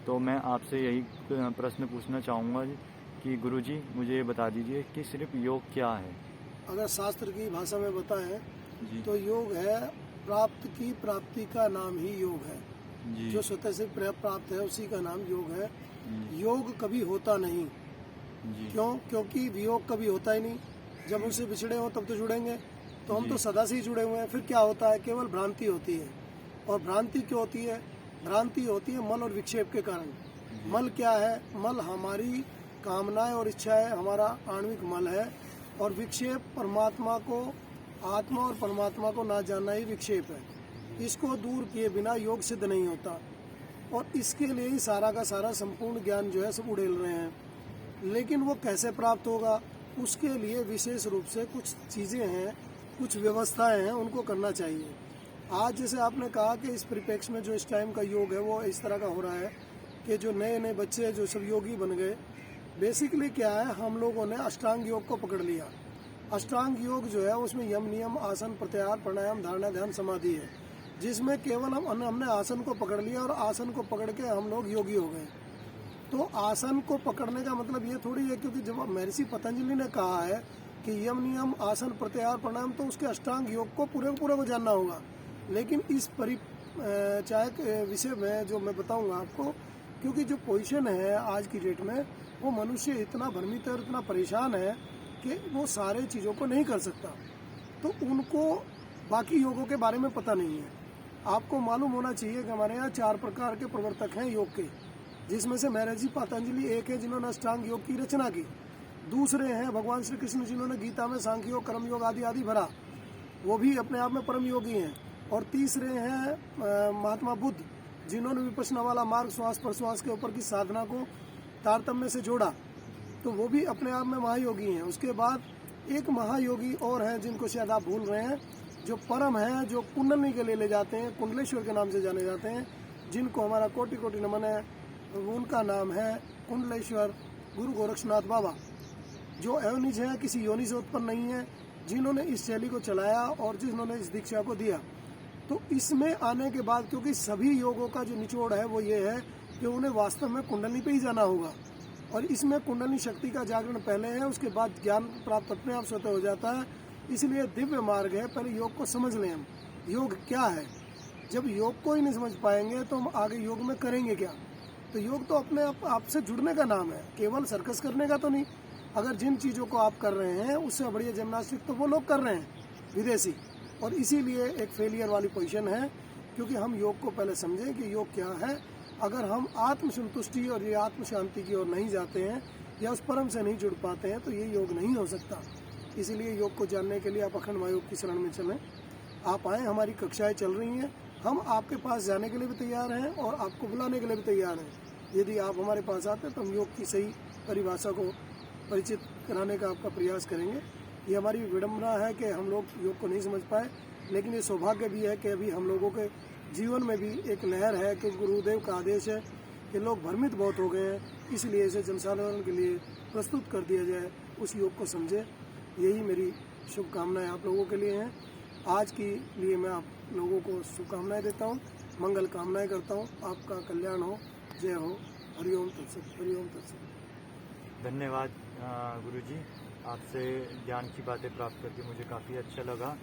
तो मैं आपसे यही प्रश्न पूछना चाहूँगा कि गुरुजी मुझे ये बता दीजिए कि सिर्फ योग क्या है। अगर शास्त्र की भाषा में बताएं जी तो योग है प्राप्ति का नाम ही योग है। जी जो स्वतः से प्राप्त है उसी का नाम योग है। जी योग कभी होता नहीं। जी क्यों? क्योंकि वियोग कभी होता ही नहीं। जब उनसे बिछड़े हो तब तो जुड़ेंगे, तो हम जी। तो सदा से ही जुड़े हुए हैं। फिर क्या होता है? केवल भ्रांति होती है। और भ्रांति क्यों होती है? भ्रांति होती है मल और विक्षेप के कारण। जी मल क्या है? मल हमारी कामनाएं और इच्छाएं, हमारा आणविक मल है। और विक्षेप परमात्मा को, आत्मा और परमात्मा को ना जानना ही विक्षेप है। इसको दूर किए बिना योग सिद्ध नहीं होता। और इसके लिए ही सारा का सारा संपूर्ण ज्ञान जो है सब उड़ेल रहे हैं। लेकिन वो कैसे प्राप्त होगा? उसके लिए विशेष रूप से कुछ चीज़ें हैं, कुछ व्यवस्थाएं हैं, उनको करना चाहिए। आज जैसे आपने कहा कि इस परिप्रेक्ष्य में जो इस टाइम का योग है वो इस तरह का हो रहा है कि जो नए नए बच्चे जो सब योगी बन गए, बेसिकली क्या है, हम लोगों ने अष्टांग योग को पकड़ लिया। अष्टांग योग जो है उसमें यम, नियम, आसन, प्रत्याहार, प्राणायाम, धारणा, ध्यान, समाधि है, जिसमें केवल हमने आसन को पकड़ लिया और आसन को पकड़ के हम लोग योगी हो गए। तो आसन को पकड़ने का मतलब ये थोड़ी है, क्योंकि जब महर्षि पतंजलि ने कहा है कि यम, नियम, आसन, प्रत्याहार, प्राणायाम, तो उसके अष्टांग योग को पूरे को जानना होगा। लेकिन इस चाहे विषय में जो मैं बताऊंगा आपको, क्योंकि जो पोजीशन है आज की डेट में, वो मनुष्य इतना भ्रमित है और इतना परेशान है कि वो सारे चीज़ों को नहीं कर सकता। तो उनको बाकी योगों के बारे में पता नहीं है। आपको मालूम होना चाहिए कि हमारे यहाँ 4 प्रकार के प्रवर्तक हैं योग के, जिसमें से महर्षि पतंजलि एक है जिन्होंने अष्टांग योग की रचना की। दूसरे हैं भगवान श्री कृष्ण जिन्होंने गीता में सांख्य योग, कर्म योग आदि आदि भरा, वो भी अपने आप में परम योगी हैं। और तीसरे हैं महात्मा बुद्ध, जिन्होंने विपश्यना वाला मार्ग श्वास प्रश्वास के ऊपर की साधना को तारतम्य से जोड़ा, तो वो भी अपने आप में महायोगी हैं। उसके बाद एक महायोगी और हैं जिनको शायद आप भूल रहे हैं, जो परम है, जो कुंडली के लिए ले जाते हैं, कुंडलेश्वर के नाम से जाने जाते हैं, जिनको हमारा कोटि कोटि नमन है। उनका नाम है कुंडलेश्वर गुरु गोरक्षनाथ बाबा, जो अयोनिज है, किसी योनि से उत्पन्न नहीं है, जिन्होंने इस शैली को चलाया और जिन्होंने इस दीक्षा को दिया। तो इसमें आने के बाद, क्योंकि सभी योगों का जो निचोड़ है वो ये है कि उन्हें वास्तव में कुंडली पे ही जाना होगा। और इसमें कुंडली शक्ति का जागरण पहले है, उसके बाद ज्ञान प्राप्त अपने आप स्वतः हो जाता है। इसलिए दिव्य मार्ग है। पहले योग को समझ लें हम, योग क्या है। जब योग को ही नहीं समझ पाएंगे तो हम आगे योग में करेंगे क्या? तो योग तो अपने आपसे जुड़ने का नाम है, केवल सर्कस करने का तो नहीं। अगर जिन चीज़ों को आप कर रहे हैं उससे बढ़िया जिम्नास्टिक तो वो लोग कर रहे हैं, विदेशी। और इसीलिए एक फेलियर वाली पोजीशन है, क्योंकि हम योग को पहले समझें कि योग क्या है। अगर हम आत्मसंतुष्टि और ये आत्म शांति की ओर नहीं जाते हैं या उस परम से नहीं जुड़ पाते हैं तो ये योग नहीं हो सकता। इसीलिए योग को जानने के लिए आप अखंड महायोग की शरण में चलें। आप आएँ, हमारी कक्षाएँ चल रही हैं, हम आपके पास जाने के लिए भी तैयार हैं और आपको बुलाने के लिए भी तैयार हैं। यदि आप हमारे पास आते हैं तो हम योग की सही परिभाषा को परिचित कराने का आपका प्रयास करेंगे। ये हमारी विडंबना है कि हम लोग योग को नहीं समझ पाए, लेकिन ये सौभाग्य भी है कि अभी हम लोगों के जीवन में भी एक लहर है कि गुरुदेव का आदेश है कि लोग भ्रमित बहुत हो गए हैं, इसलिए इसे जनसाधारण के लिए प्रस्तुत कर दिया जाए, उस योग को समझे। यही मेरी शुभकामनाएं आप लोगों के लिए हैं। आज के लिए मैं आप लोगों को शुभकामनाएं देता हूँ, मंगल कामनाएं करता हूँ। आपका कल्याण हो। जय हो। हरिओम तत्सत। हरिओम तत्सत। धन्यवाद गुरुजी, आपसे ज्ञान की बातें प्राप्त करके मुझे काफ़ी अच्छा लगा।